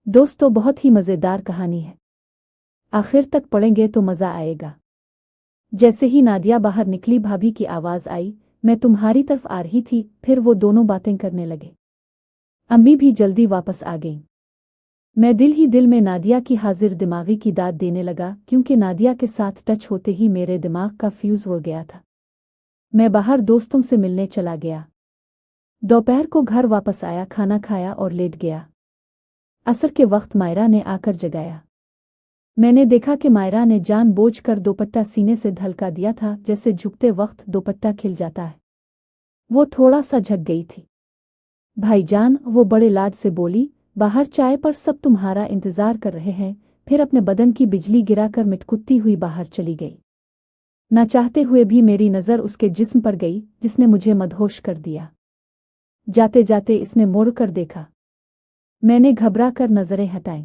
दोस्तों, बहुत ही मज़ेदार कहानी है। आखिर तक पढ़ेंगे तो मज़ा आएगा। जैसे ही नादिया बाहर निकली, भाभी की आवाज़ आई, मैं तुम्हारी तरफ आ रही थी। फिर वो दोनों बातें करने लगे। अम्मी भी जल्दी वापस आ गईं। मैं दिल ही दिल में नादिया की हाजिर दिमागी की दाद देने लगा, क्योंकि नादिया के साथ टच होते ही मेरे दिमाग का फ्यूज़ उड़ गया था। मैं बाहर दोस्तों से मिलने चला गया। दोपहर को घर वापस आया, खाना खाया और लेट गया। असर के वक्त मायरा ने आकर जगाया। मैंने देखा कि मायरा ने जानबूझकर दोपट्टा सीने से ढलका दिया था, जैसे झुकते वक्त दोपट्टा खिल जाता है। वो थोड़ा सा झक गई थी। भाईजान, वो बड़े लाड से बोली, बाहर चाय पर सब तुम्हारा इंतजार कर रहे हैं। फिर अपने बदन की बिजली गिराकर मिटकुत्ती हुई बाहर चली गई। ना चाहते हुए भी मेरी नज़र उसके जिस्म पर गई, जिसने मुझे मदहोश कर दिया। जाते जाते इसने मुड़ कर देखा। मैंने घबरा कर नज़रें हटाईं।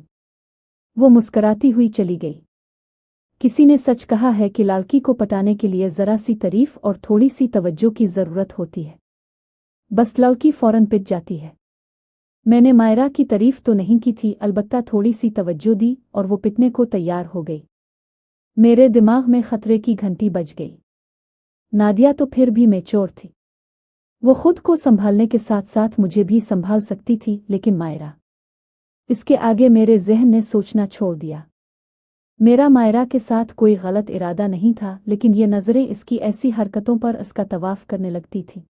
वो मुस्कराती हुई चली गई। किसी ने सच कहा है कि लड़की को पटाने के लिए ज़रा सी तारीफ और थोड़ी सी तवज्जो की ज़रूरत होती है, बस लड़की फौरन पिट जाती है। मैंने मायरा की तारीफ तो नहीं की थी, अलबत्ता थोड़ी सी तवज्जो दी और वो पिटने को तैयार हो गई। मेरे दिमाग में खतरे की घंटी बज गई। नादिया तो फिर भी मैच्योर थी। वो खुद को संभालने के साथ साथ मुझे भी संभाल सकती थी, लेकिन मायरा, इसके आगे मेरे ज़हन ने सोचना छोड़ दिया। मेरा मायरा के साथ कोई गलत इरादा नहीं था, लेकिन ये नज़रें इसकी ऐसी हरकतों पर इसका तवाफ करने लगती थी।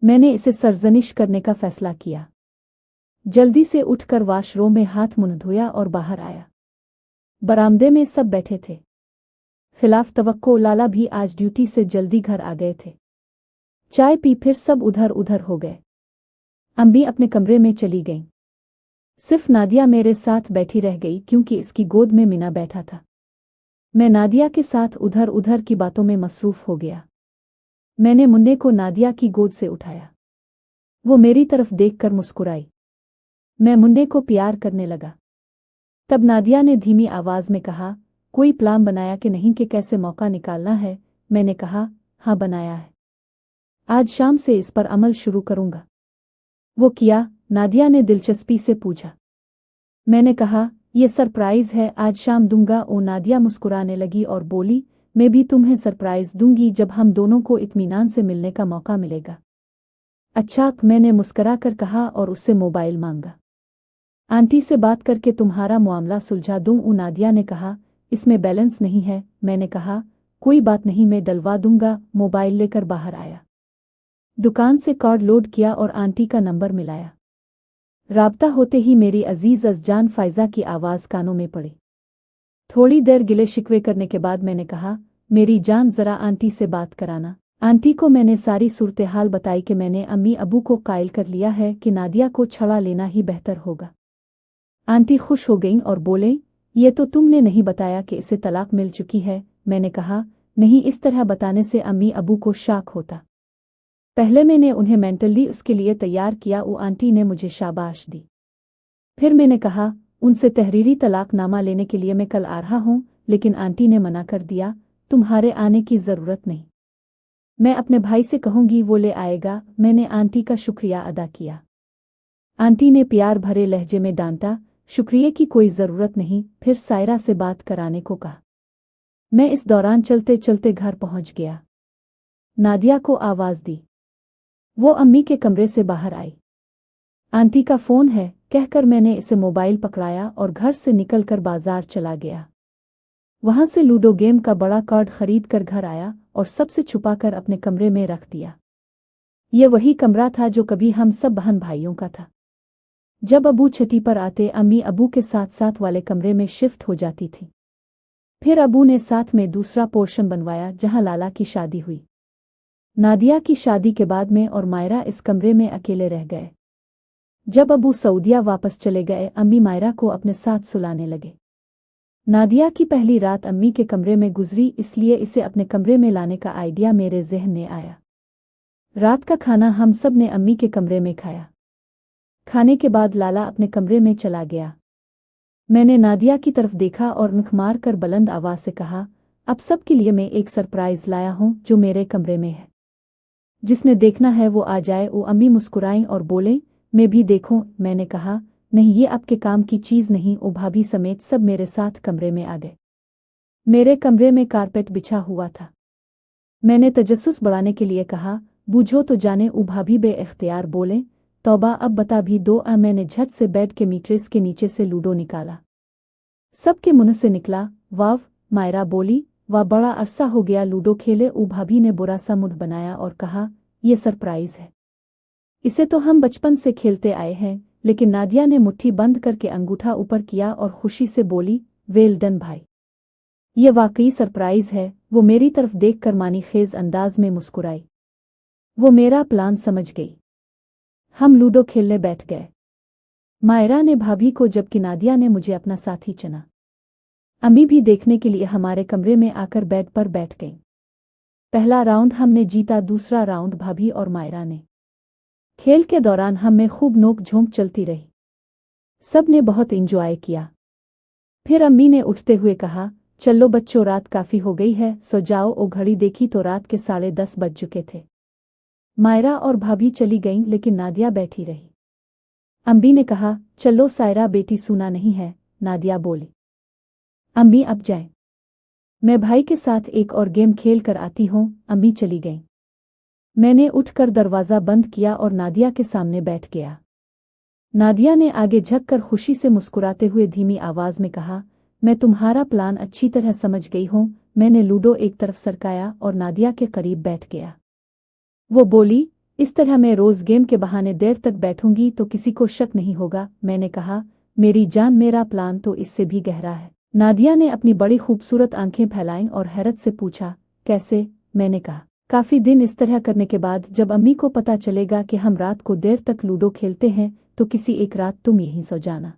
मैंने इसे सरजनिश करने का फैसला किया। जल्दी से उठकर वाशरूम में हाथ मुंह धोया और बाहर आया। बरामदे में सब बैठे थे। खिलाफ तवक्को लाला भी आज ड्यूटी से जल्दी घर आ गए थे। चाय पी फिर सब उधर उधर हो गए। अम्मी अपने कमरे में चली गईं। सिर्फ नादिया मेरे साथ बैठी रह गई, क्योंकि इसकी गोद में मीना बैठा था। मैं नादिया के साथ उधर उधर की बातों में मसरूफ हो गया। मैंने मुन्ने को नादिया की गोद से उठाया। वो मेरी तरफ देखकर मुस्कुराई। मैं मुन्ने को प्यार करने लगा। तब नादिया ने धीमी आवाज में कहा, कोई प्लान बनाया कि नहीं कि कैसे मौका निकालना है? मैंने कहा, हाँ बनाया है। आज शाम से इस पर अमल शुरू करूंगा। वो किया? नादिया ने दिलचस्पी से पूछा। मैंने कहा, ये सरप्राइज है, आज शाम दूंगा। ओ नादिया मुस्कुराने लगी और बोली, मैं भी तुम्हें सरप्राइज दूंगी जब हम दोनों को इत्मीनान से मिलने का मौका मिलेगा। अच्छा, मैंने मुस्कुरा कर कहा और उससे मोबाइल मांगा। आंटी से बात करके तुम्हारा मामला सुलझा दूं? ओ नादिया ने कहा, इसमें बैलेंस नहीं है। मैंने कहा, कोई बात नहीं, मैं डलवा दूंगा। मोबाइल लेकर बाहर आया। दुकान से कार्ड लोड किया और आंटी का नंबर मिलाया। राब्ता होते ही मेरी अजीज अज़जान फ़ायज़ा की आवाज़ कानों में पड़ी। थोड़ी देर गिले शिकवे करने के बाद मैंने कहा, मेरी जान, ज़रा आंटी से बात कराना। आंटी को मैंने सारी सूरत हाल बताई कि मैंने अम्मी अबू को कायल कर लिया है कि नादिया को छड़ा लेना ही बेहतर होगा। आंटी खुश हो गईं और बोले, ये तो तुमने नहीं बताया कि इसे तलाक मिल चुकी है। मैंने कहा, नहीं, इस तरह बताने से अम्मी अबू को शाक होता। पहले मैंने उन्हें मेंटली उसके लिए तैयार किया। वो आंटी ने मुझे शाबाश दी। फिर मैंने कहा, उनसे तहरीरी तलाकनामा लेने के लिए मैं कल आ रहा हूँ, लेकिन आंटी ने मना कर दिया। तुम्हारे आने की ज़रूरत नहीं, मैं अपने भाई से कहूँगी, वो ले आएगा। मैंने आंटी का शुक्रिया अदा किया। आंटी ने प्यार भरे लहजे में डांटा, शुक्रिया की कोई ज़रूरत नहीं। फिर सायरा से बात कराने को कहा। मैं इस दौरान चलते चलते घर पहुँच गया। नादिया को आवाज़ दी। वो अम्मी के कमरे से बाहर आई। आंटी का फ़ोन है कहकर मैंने इसे मोबाइल पकड़ाया और घर से निकलकर बाजार चला गया। वहां से लूडो गेम का बड़ा कार्ड खरीद कर घर आया और सबसे छुपाकर अपने कमरे में रख दिया। ये वही कमरा था जो कभी हम सब बहन भाइयों का था। जब अबू छठी पर आते, अम्मी अबू के साथ साथ वाले कमरे में शिफ्ट हो जाती थी। फिर अबू ने साथ में दूसरा पोर्शन बनवाया जहां लाला की शादी हुई। नादिया की शादी के बाद मैं और मायरा इस कमरे में अकेले रह गए। जब अबू सऊदिया वापस चले गए, अम्मी मायरा को अपने साथ सुलाने लगे। नादिया की पहली रात अम्मी के कमरे में गुजरी, इसलिए इसे अपने कमरे में लाने का आइडिया मेरे ज़हन में आया। रात का खाना हम सब ने अम्मी के कमरे में खाया। खाने के बाद लाला अपने कमरे में चला गया। मैंने नादिया की तरफ देखा और नख मार कर बुलंद आवाज़ से कहा, अब सब के लिए मैं एक सरप्राइज़ लाया हूँ जो मेरे कमरे में है। जिसने देखना है वो आ जाए। वो अम्मी मुस्कुराईं और बोले, मैं भी देखूं? मैंने कहा, नहीं, ये आपके काम की चीज नहीं। ओ भाभी समेत सब मेरे साथ कमरे में आ गए। मेरे कमरे में कारपेट बिछा हुआ था। मैंने तजस्सुस बढ़ाने के लिए कहा, बूझो तो जाने। ओ भाभी बे इख्तियार बोले, तौबा अब बता भी दो। मैंने झट से बेड के मीट्रेस के नीचे से लूडो निकाला। सबके मुंह से निकला वाव। मायरा बोली, वाह, बड़ा अरसा हो गया लूडो खेले। ओ भाभी ने बुरा सा मुंह बनाया और कहा, ये सरप्राइज है। इसे तो हम बचपन से खेलते आए हैं। लेकिन नादिया ने मुट्ठी बंद करके अंगूठा ऊपर किया और खुशी से बोली, वेल डन भाई, ये वाकई सरप्राइज है। वो मेरी तरफ देखकर मानी खेज अंदाज में मुस्कुराई। वो मेरा प्लान समझ गई। हम लूडो खेलने बैठ गए। मायरा ने भाभी को, जबकि नादिया ने मुझे अपना साथी चुना। अम्मी भी देखने के लिए हमारे कमरे में आकर बेड पर बैठ गईं। पहला राउंड हमने जीता, दूसरा राउंड भाभी और मायरा ने। खेल के दौरान हम में खूब नोक झोंक चलती रही। सब ने बहुत एंजॉय किया। फिर अम्मी ने उठते हुए कहा, चलो बच्चों, रात काफी हो गई है, सो जाओ। ओ घड़ी देखी तो रात के 10:30 बज चुके थे। मायरा और भाभी चली गईं, लेकिन नादिया बैठी रही। अम्मी ने कहा, चलो सायरा बेटी, सुना नहीं है। नादिया बोली, अम्मी अब जाएं, मैं भाई के साथ एक और गेम खेल कर आती हूँ। अम्मी चली गईं। मैंने उठकर दरवाज़ा बंद किया और नादिया के सामने बैठ गया। नादिया ने आगे झुककर खुशी से मुस्कुराते हुए धीमी आवाज में कहा, मैं तुम्हारा प्लान अच्छी तरह समझ गई हूँ। मैंने लूडो एक तरफ सरकाया और नादिया के करीब बैठ गया। वो बोली, इस तरह मैं रोज गेम के बहाने देर तक बैठूंगी तो किसी को शक नहीं होगा। मैंने कहा, मेरी जान, मेरा प्लान तो इससे भी गहरा है। नादिया ने अपनी बड़ी खूबसूरत आंखें फैलाईं और हैरत से पूछा, कैसे? मैंने कहा, काफी दिन इस तरह करने के बाद जब अम्मी को पता चलेगा कि हम रात को देर तक लूडो खेलते हैं तो किसी एक रात तुम यहीं सो जाना।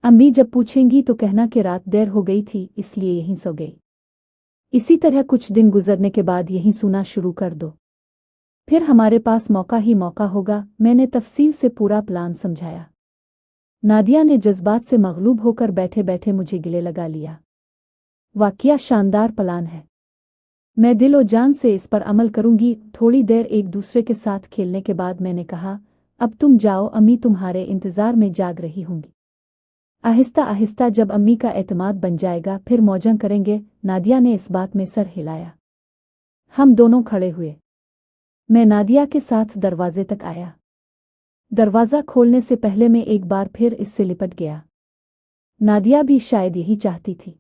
अम्मी जब पूछेंगी तो कहना कि रात देर हो गई थी इसलिए यहीं सो गई। इसी तरह कुछ दिन गुजरने के बाद यहीं सोना शुरू कर दो, फिर हमारे पास मौका ही मौका होगा। मैंने तफसील से पूरा प्लान समझाया। नादिया ने जज्बात से मगलूब होकर बैठे बैठे मुझे गले लगा लिया। वाकया शानदार प्लान है, मैं दिलो जान से इस पर अमल करूंगी। थोड़ी देर एक दूसरे के साथ खेलने के बाद मैंने कहा, अब तुम जाओ, अम्मी तुम्हारे इंतजार में जाग रही होंगी। आहिस्ता आहिस्ता जब अम्मी का एतमाद बन जाएगा फिर मौजं करेंगे। नादिया ने इस बात में सर हिलाया। हम दोनों खड़े हुए। मैं नादिया के साथ दरवाजे तक आया। दरवाज़ा खोलने से पहले मैं एक बार फिर इससे लिपट गया। नादिया भी शायद यही चाहती थी।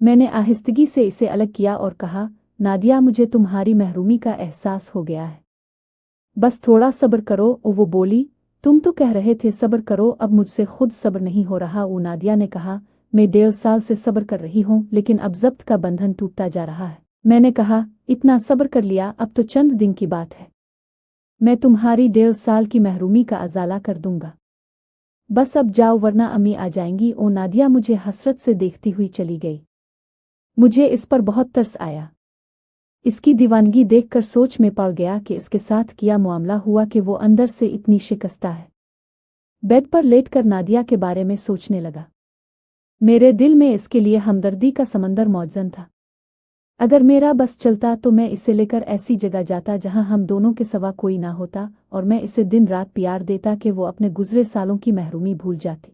मैंने आहिस्तगी से इसे अलग किया और कहा, नादिया, मुझे तुम्हारी महरूमी का एहसास हो गया है, बस थोड़ा सब्र करो। वो बोली, तुम तो कह रहे थे सब्र करो, अब मुझसे खुद सब्र नहीं हो रहा। वो नादिया ने कहा, मैं 1.5 साल से सब्र कर रही हूँ लेकिन अब ज़ब्त का बंधन टूटता जा रहा है। मैंने कहा, इतना सब्र कर लिया, अब तो चंद दिन की बात है। मैं तुम्हारी 1.5 साल की महरूमी का अजाला कर दूंगा। बस अब जाओ वरना अम्मी आ जाएंगी। ओ नादिया मुझे हसरत से देखती हुई चली गई। मुझे इस पर बहुत तरस आया। इसकी दीवानगी देखकर सोच में पड़ गया कि इसके साथ किया मामला हुआ कि वो अंदर से इतनी शिकस्ता है। बेड पर लेटकर नादिया के बारे में सोचने लगा। मेरे दिल में इसके लिए हमदर्दी का समंदर मौजूद था। अगर मेरा बस चलता तो मैं इसे लेकर ऐसी जगह जाता जहां हम दोनों के सिवा कोई ना होता और मैं इसे दिन रात प्यार देता कि वो अपने गुजरे सालों की महरूमी भूल जाती।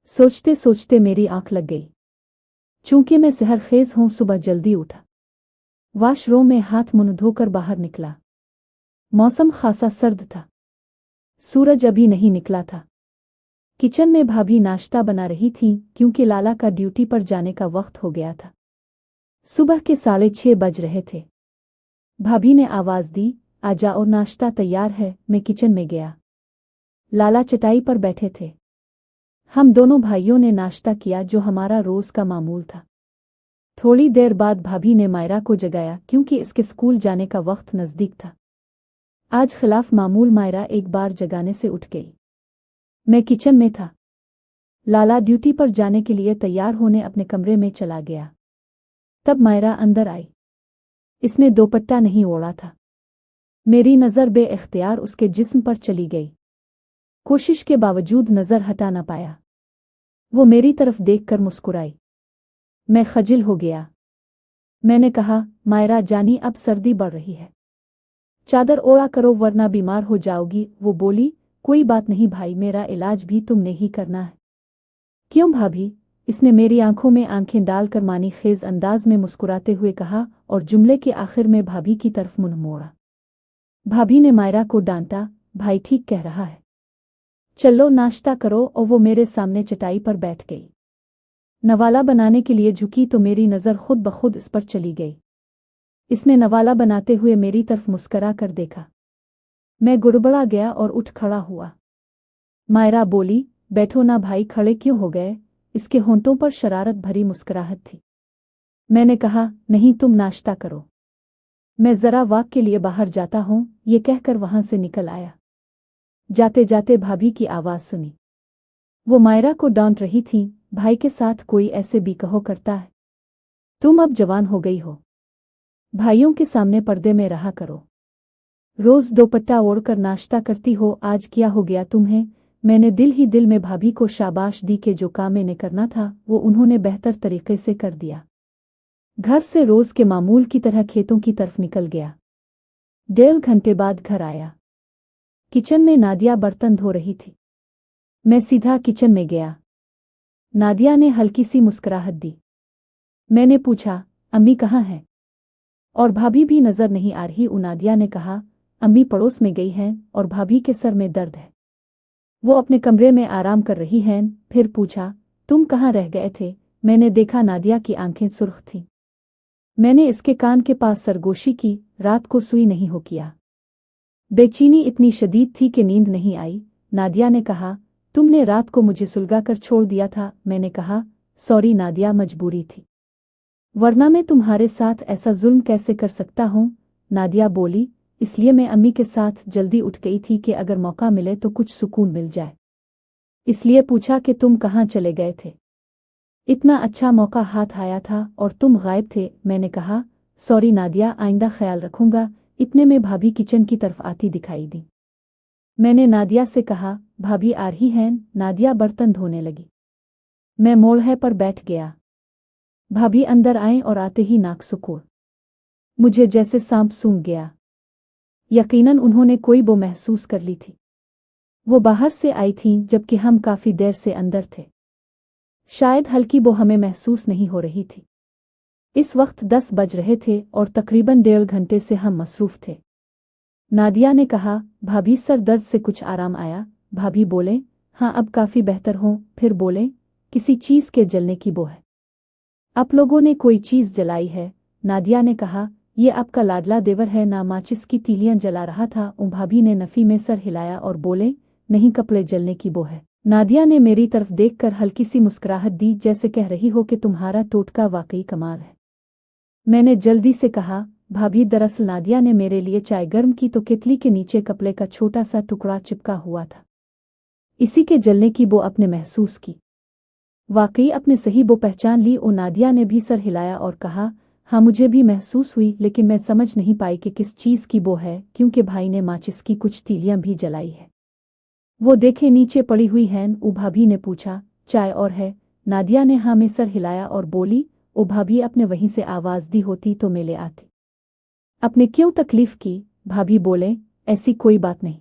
सोचते सोचते मेरी आंख लग गई। चूंकि मैं सेहरखेज हूं, सुबह जल्दी उठा, वॉशरूम में हाथ मुंह धोकर बाहर निकला। मौसम खासा सर्द था, सूरज अभी नहीं निकला था। किचन में भाभी नाश्ता बना रही थीं क्योंकि लाला का ड्यूटी पर जाने का वक्त हो गया था। सुबह के 6:30 बज रहे थे। भाभी ने आवाज दी, आ जाओ, नाश्ता तैयार है। मैं किचन में गया। लाला चटाई पर बैठे थे। हम दोनों भाइयों ने नाश्ता किया जो हमारा रोज का मामूल था। थोड़ी देर बाद भाभी ने मायरा को जगाया क्योंकि इसके स्कूल जाने का वक्त नजदीक था। आज खिलाफ मामूल मायरा एक बार जगाने से उठ गई। मैं किचन में था। लाला ड्यूटी पर जाने के लिए तैयार होने अपने कमरे में चला गया। तब मायरा अंदर आई। इसने दोपट्टा नहीं ओढ़ा था। मेरी नज़र बे-इख्तियार उसके जिस्म पर चली गई। कोशिश के बावजूद नज़र हटा न पाया। वो मेरी तरफ देखकर मुस्कुराई। मैं खजिल हो गया। मैंने कहा, मायरा जानी, अब सर्दी बढ़ रही है, चादर ओढ़ा करो वरना बीमार हो जाओगी। वो बोली, कोई बात नहीं भाई, मेरा इलाज भी तुमने ही करना है। क्यों भाभी? इसने मेरी आंखों में आंखें डालकर मानी खेज अंदाज में मुस्कुराते हुए कहा और जुमले के आखिर में भाभी की तरफ मुंह मोड़ा। भाभी ने मायरा को डांटा, भाई ठीक कह रहा है, चलो नाश्ता करो। और वो मेरे सामने चटाई पर बैठ गई। नवाला बनाने के लिए झुकी तो मेरी नज़र खुद ब खुद इस पर चली गई। इसने नवाला बनाते हुए मेरी तरफ मुस्करा कर देखा। मैं गुड़बड़ा गया और उठ खड़ा हुआ। मायरा बोली, बैठो ना भाई, खड़े क्यों हो गए? इसके होंठों पर शरारत भरी मुस्कुराहट थी। मैंने कहा, नहीं तुम नाश्ता करो, मैं जरा वॉक के लिए बाहर जाता हूं। ये कहकर वहां से निकल आया। जाते जाते भाभी की आवाज सुनी। वो मायरा को डांट रही थी, भाई के साथ कोई ऐसे भी कहो करता है? तुम अब जवान हो गई हो, भाइयों के सामने पर्दे में रहा करो। रोज दोपट्टा ओढ़कर नाश्ता करती हो, आज क्या हो गया तुम्हें? मैंने दिल ही दिल में भाभी को शाबाश दी कि जो काम मैंने करना था वो उन्होंने बेहतर तरीके से कर दिया। घर से रोज के मामूल की तरह खेतों की तरफ निकल गया। 1.5 घंटे बाद घर आया। किचन में नादिया बर्तन धो रही थी। मैं सीधा किचन में गया। नादिया ने हल्की सी मुस्कुराहट दी। मैंने पूछा, अम्मी कहाँ हैं? और भाभी भी नजर नहीं आ रही? नादिया ने कहा, अम्मी पड़ोस में गई हैं और भाभी के सर में दर्द है, वो अपने कमरे में आराम कर रही हैं। फिर पूछा, तुम कहाँ रह गए थे? मैंने देखा नादिया की आंखें सुर्ख थीं। मैंने इसके कान के पास सरगोशी की, रात को सुई नहीं हो किया। बेचैनी इतनी शदीद थी कि नींद नहीं आई। नादिया ने कहा, तुमने रात को मुझे सुलगा कर छोड़ दिया था। मैंने कहा, सॉरी नादिया, मजबूरी थी, वरना मैं तुम्हारे साथ ऐसा जुल्म कैसे कर सकता हूँ? नादिया बोली, इसलिए मैं अम्मी के साथ जल्दी उठ गई थी कि अगर मौका मिले तो कुछ सुकून मिल जाए। इसलिए पूछा कि तुम कहाँ चले गए थे? इतना अच्छा मौका हाथ आया था और तुम गायब थे। मैंने कहा, सॉरी नादिया, आइंदा ख्याल रखूंगा। इतने में भाभी किचन की तरफ आती दिखाई दी। मैंने नादिया से कहा, भाभी आ रही हैं? नादिया बर्तन धोने लगी। मैं मोड़हे पर बैठ गया। भाभी अंदर आए और आते ही नाक सुकोड़ मुझे जैसे सांप सूंघ गया। यकीनन उन्होंने कोई बो महसूस कर ली थी। वो बाहर से आई थीं जबकि हम काफी देर से अंदर थे। शायद हल्की बो हमें महसूस नहीं हो रही थी। इस वक्त 10 बज रहे थे और तकरीबन 1.5 घंटे से हम मसरूफ थे। नादिया ने कहा, भाभी सर दर्द से कुछ आराम आया? भाभी बोले, हाँ अब काफी बेहतर हूँ। फिर बोले, किसी चीज के जलने की बो है। आप लोगों ने कोई चीज जलाई है? नादिया ने कहा, ये आपका लाडला देवर है ना, माचिस की तीलियां जला रहा था। भाभी ने नफी में सर हिलाया और बोले, नहीं कपड़े जलने की बो है। नादिया ने मेरी तरफ देखकर हल्की सी मुस्कुराहट दी, जैसे कह रही हो कि तुम्हारा टोटका वाकई कमाल है। मैंने जल्दी से कहा, भाभी दरअसल नादिया ने मेरे लिए चाय गर्म की तो केतली के नीचे कपड़े का छोटा सा टुकड़ा चिपका हुआ था, इसी के जलने की बो अपने महसूस की। वाकई अपने सही बो पहचान ली। नादिया ने भी सर हिलाया और कहा, हाँ मुझे भी महसूस हुई, लेकिन मैं समझ नहीं पाई कि किस चीज की बो है, क्योंकि भाई ने माचिस की कुछ तीलियां भी जलाई है। वो देखे नीचे पड़ी हुई हैं। भाभी ने पूछा, चाय और है? नादिया ने हाँ में सर हिलाया और बोली, ओ भाभी, अपने वहीं से आवाज दी होती तो मैं ले आती। अपने क्यों तकलीफ की? भाभी बोले, ऐसी कोई बात नहीं,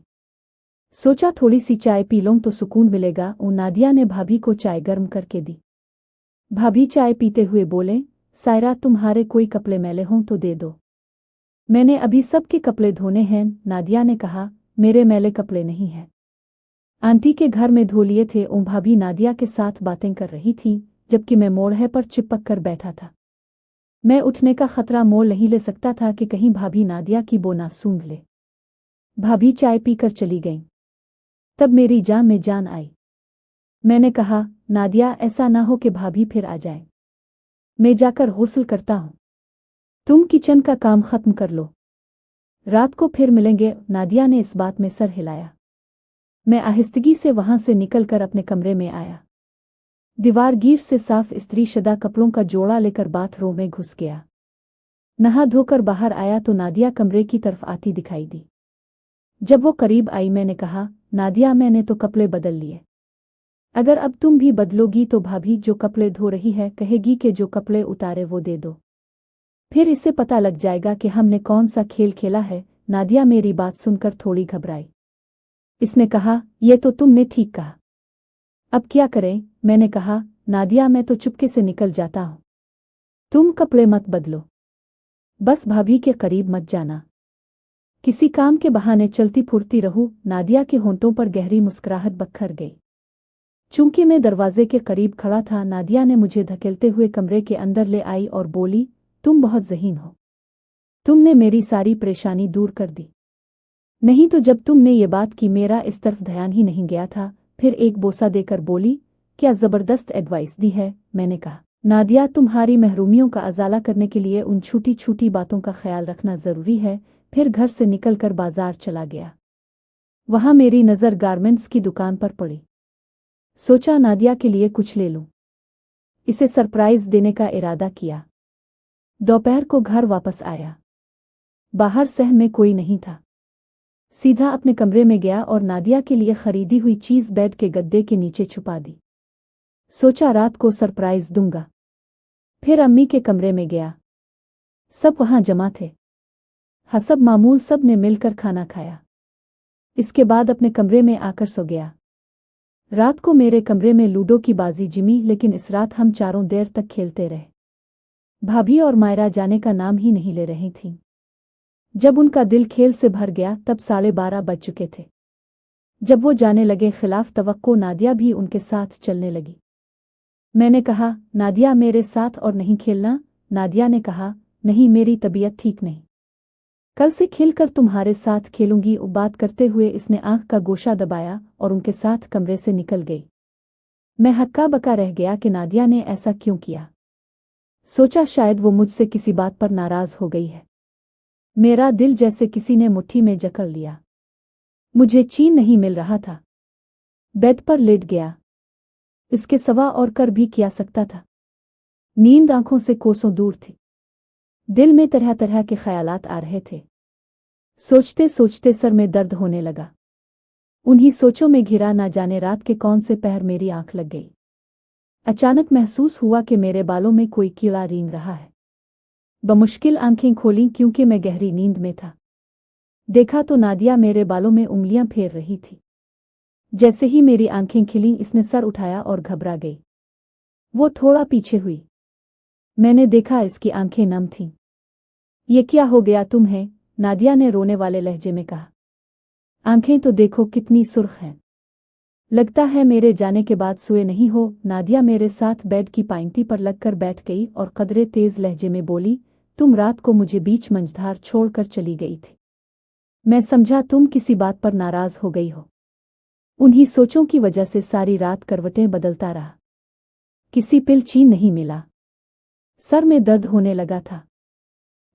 सोचा थोड़ी सी चाय पी लूं तो सुकून मिलेगा। नादिया ने भाभी को चाय गर्म करके दी। भाभी चाय पीते हुए बोले, सायरा तुम्हारे कोई कपड़े मैले हों तो दे दो, मैंने अभी सबके कपड़े धोने हैं। नादिया ने कहा, मेरे मैले कपड़े नहीं हैं, आंटी के घर में धो लिए थे। भाभी नादिया के साथ बातें कर रही थी जबकि मैं मोड़हे पर चिपक कर बैठा था। मैं उठने का खतरा मोल नहीं ले सकता था कि कहीं भाभी नादिया की बो ना सूंघ ले। भाभी चाय पीकर चली गईं। तब मेरी जान में जान आई। मैंने कहा, नादिया ऐसा ना हो कि भाभी फिर आ जाए, मैं जाकर गुस्ल करता हूँ, तुम किचन का काम खत्म कर लो, रात को फिर मिलेंगे। नादिया ने इस बात में सर हिलाया। मैं आहिस्तगी से वहां से निकलकर अपने कमरे में आया। दीवार गिर से साफ इस्त्री शुदा कपड़ों का जोड़ा लेकर बाथरूम में घुस गया। नहा धोकर बाहर आया तो नादिया कमरे की तरफ आती दिखाई दी। जब वो करीब आई मैंने कहा, नादिया मैंने तो कपड़े बदल लिए, अगर अब तुम भी बदलोगी तो भाभी जो कपड़े धो रही है कहेगी कि जो कपड़े उतारे वो दे दो, फिर इसे पता लग जाएगा कि हमने कौन सा खेल खेला है। नादिया मेरी बात सुनकर थोड़ी घबराई। इसने कहा, ये तो तुमने ठीक कहा। अब क्या करें? मैंने कहा, नादिया मैं तो चुपके से निकल जाता हूँ। तुम कपड़े मत बदलो। बस भाभी के करीब मत जाना। किसी काम के बहाने चलती फुरती रहूं। नादिया के होंठों पर गहरी मुस्कुराहट बखर गई। चूंकि मैं दरवाजे के करीब खड़ा था, नादिया ने मुझे धकेलते हुए कमरे के अंदर ले आई और बोली, तुम बहुत ज़हीन हो। तुमने मेरी सारी परेशानी दूर कर दी। नहीं तो जब तुमने ये बात की मेरा इस तरफ ध्यान ही नहीं गया था। फिर एक बोसा देकर बोली, क्या ज़बरदस्त एडवाइस दी है। मैंने कहा, नादिया तुम्हारी महरूमियों का अजाला करने के लिए उन छोटी छोटी बातों का ख्याल रखना ज़रूरी है। फिर घर से निकलकर बाजार चला गया। वहां मेरी नज़र गारमेंट्स की दुकान पर पड़ी। सोचा नादिया के लिए कुछ ले लूं। इसे सरप्राइज देने का इरादा किया। दोपहर को घर वापस आया। बाहर सहन में कोई नहीं था। सीधा अपने कमरे में गया और नादिया के लिए खरीदी हुई चीज़ बेड के गद्दे के नीचे छुपा दी। सोचा रात को सरप्राइज दूंगा। फिर अम्मी के कमरे में गया। सब वहां जमा थे। हसब मामूल सब ने मिलकर खाना खाया। इसके बाद अपने कमरे में आकर सो गया। रात को मेरे कमरे में लूडो की बाजी जिमी, लेकिन इस रात हम चारों देर तक खेलते रहे। भाभी और मायरा जाने का नाम ही नहीं ले रही थीं। जब उनका दिल खेल से भर गया तब 12:30 बज चुके थे। जब वो जाने लगे, खिलाफ तवक्को नादिया भी उनके साथ चलने लगी। मैंने कहा, नादिया मेरे साथ और नहीं खेलना। नादिया ने कहा, नहीं मेरी तबीयत ठीक नहीं। कल से खेलकर तुम्हारे साथ खेलूंगी। बात करते हुए इसने आंख का गोशा दबाया और उनके साथ कमरे से निकल गई। मैं हक्का बक्का रह गया कि नादिया ने ऐसा क्यों किया। सोचा शायद वो मुझसे किसी बात पर नाराज हो गई है। मेरा दिल जैसे किसी ने मुट्ठी में जकड़ लिया। मुझे चैन नहीं मिल रहा था। बेड पर लेट गया। इसके सिवा और कर भी क्या सकता था। नींद आंखों से कोसों दूर थी। दिल में तरह तरह के ख्यालात आ रहे थे। सोचते सोचते सर में दर्द होने लगा। उन्हीं सोचों में घिरा ना जाने रात के कौन से पहर मेरी आंख लग गई। अचानक महसूस हुआ कि मेरे बालों में कोई कीड़ा रेंग रहा है। बमुश्किल आंखें खोलीं क्योंकि मैं गहरी नींद में था। देखा तो नादिया मेरे बालों में उंगलियां फेर रही थी। जैसे ही मेरी आंखें खिलीं, इसने सर उठाया और घबरा गई। वो थोड़ा पीछे हुई। मैंने देखा इसकी आंखें नम थीं। ये क्या हो गया तुम्हें? नादिया ने रोने वाले लहजे में कहा। आंखें तो देखो कितनी सुर्ख हैं। लगता है मेरे जाने के बाद सोए नहीं हो। नादिया मेरे साथ बेड की पाइंती पर लगकर बैठ गई और कदरे तेज लहजे में बोली, तुम रात को मुझे बीच मंझधार छोड़कर चली गई थी। मैं समझा तुम किसी बात पर नाराज हो गई हो। उन्हीं सोचों की वजह से सारी रात करवटें बदलता रहा। किसी पिल चैन नहीं मिला। सर में दर्द होने लगा था।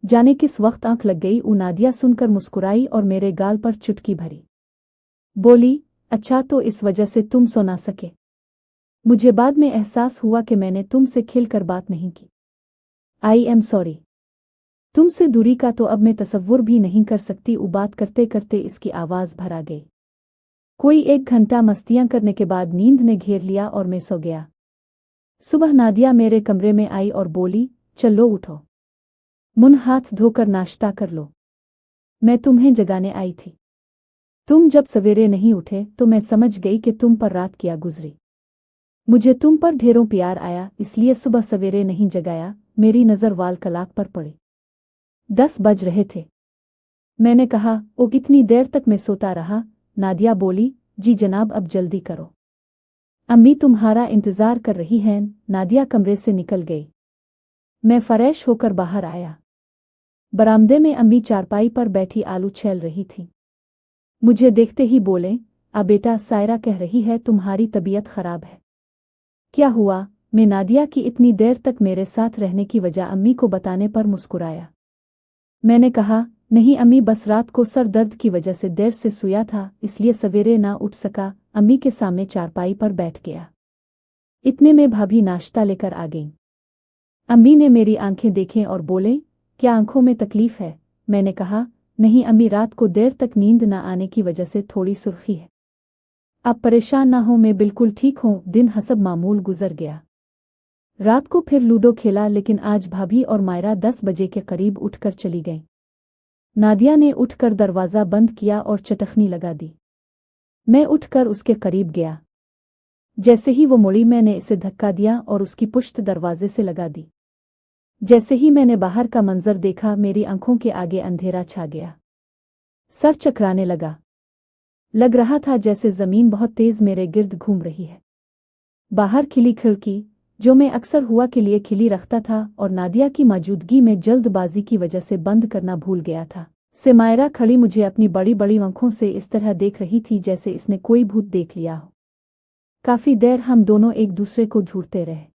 जाने किस वक्त आंख लग गई। नादिया सुनकर मुस्कुराई और मेरे गाल पर चुटकी भरी। बोली, अच्छा तो इस वजह से तुम सो ना सके। मुझे बाद में एहसास हुआ कि मैंने तुमसे खिलकर बात नहीं की। I am sorry. तुमसे दूरी का तो अब मैं तसव्वुर भी नहीं कर सकती। बात करते करते इसकी आवाज़ भर आ गई। कोई 1 घंटा मस्तियां करने के बाद नींद ने घेर लिया और मैं सो गया। सुबह नादिया मेरे कमरे में आई और बोली, चलो उठो, मुंह हाथ धोकर नाश्ता कर लो। मैं तुम्हें जगाने आई थी। तुम जब सवेरे नहीं उठे तो मैं समझ गई कि तुम पर रात क्या गुजरी। मुझे तुम पर ढेरों प्यार आया, इसलिए सुबह सवेरे नहीं जगाया। मेरी नज़र वाल कलाक पर पड़ी। 10 बज रहे थे। मैंने कहा, ओ कितनी देर तक मैं सोता रहा? नादिया बोली, जी जनाब अब जल्दी करो, अम्मी तुम्हारा इंतज़ार कर रही हैं। नादिया कमरे से निकल गई। मैं फ्रेश होकर बाहर आया। बरामदे में अम्मी चारपाई पर बैठी आलू छील रही थी। मुझे देखते ही बोले, आ बेटा, सायरा कह रही है तुम्हारी तबीयत खराब है। क्या हुआ? मैं नादिया की इतनी देर तक मेरे साथ रहने की वजह अम्मी को बताने पर मुस्कुराया। मैंने कहा, नहीं अम्मी, बस रात को सर दर्द की वजह से देर से सोया था, इसलिए सवेरे ना उठ सका। अम्मी के सामने चारपाई पर बैठ गया। इतने में भाभी नाश्ता लेकर आ गईं। अम्मी ने मेरी आंखें देखें और बोले, क्या आंखों में तकलीफ है? मैंने कहा, नहीं अम्मी, रात को देर तक नींद न आने की वजह से थोड़ी सुर्खी है। आप परेशान ना हो, मैं बिल्कुल ठीक हूँ। दिन हसब मामूल गुजर गया। रात को फिर लूडो खेला, लेकिन आज भाभी और मायरा 10 बजे के करीब उठकर चली गईं। नादिया ने उठकर दरवाज़ा बंद किया और चटखनी लगा दी। मैं उठकर उसके करीब गया। जैसे ही वो मुड़ी मैंने इसे धक्का दिया और उसकी पुश्त दरवाजे से लगा दी। जैसे ही मैंने बाहर का मंजर देखा मेरी आंखों के आगे अंधेरा छा गया। सर चकराने लगा। लग रहा था जैसे जमीन बहुत तेज मेरे गिर्द घूम रही है। बाहर खिली खिड़की, जो मैं अक्सर हुआ के लिए खिली रखता था और नादिया की मौजूदगी में जल्दबाजी की वजह से बंद करना भूल गया था, से मायरा खड़ी मुझे अपनी बड़ी बड़ी आंखों से इस तरह देख रही थी जैसे इसने कोई भूत देख लिया हो। काफी देर हम दोनों एक दूसरे को घूरते रहे।